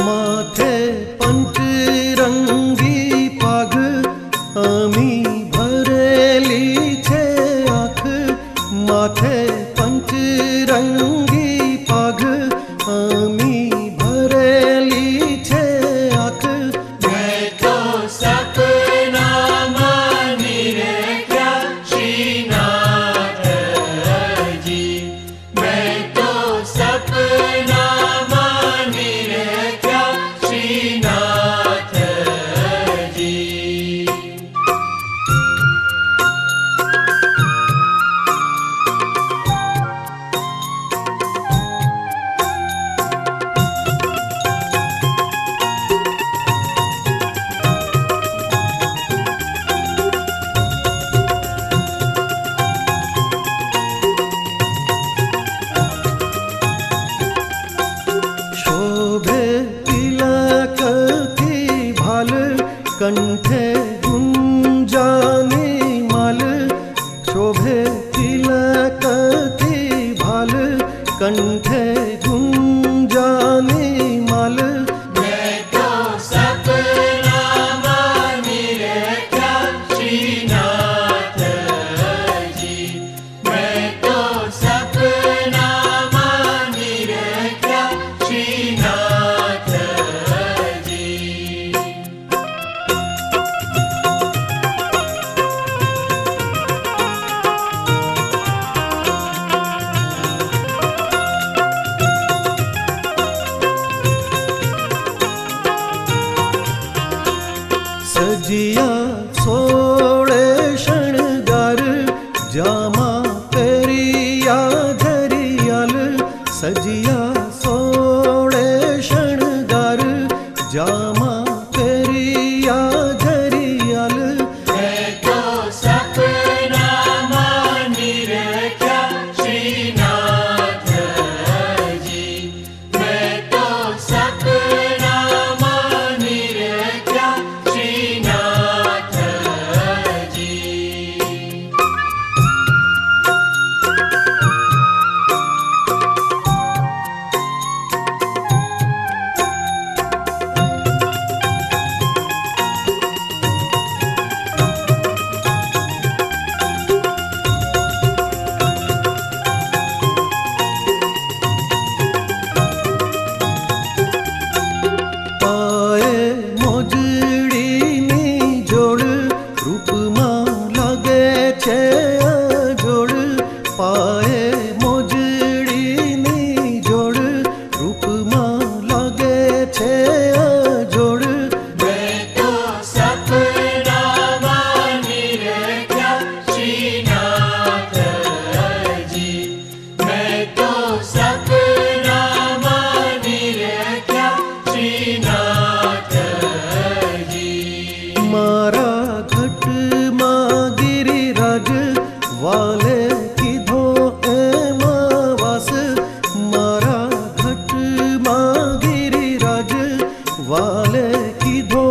माथे पंचरंगी पाघ आमी भरेली छे आँख माथे पंचरंगी पाघ आमी भरेली छे आँख मैं तो सपना मानी रख्या श्रीनाथ जी मैं तो सपना मानी रख्या श्रीनाथ जी शोभे तिलक थी भाल कंठे गुंजानी माल शोभे तिलक थी भाल कंठे गुंजानी माल मैं तो सपना मानी रख्या श्रीनाथ जी मैं तो सपना मानी रख्या श्रीनाथ जी सजिया सोळे शणगार जामा पेरिया झरियाल सजिया सोळे शणगार जामा पेरिया झरियाल मैं तो सपना मानी रख्या श्रीनाथ जी मैं तो सपना मानी रख्या श्रीनाथ जी पाए मोजड़ीनी जोड़ रूपमा लागे छे जोड़ पाए मोजड़ीनी जोड़ रूपमा लागे छे जोड़ मैं तो सपना मानी रख्या श्रीनाथ जी मैं तो सपना मानी रख्या श्रीनाथ जी मारा घट मां गिरिराज वाले कीधो एमा वास मारा घट मां गिरिराज वाले कीधो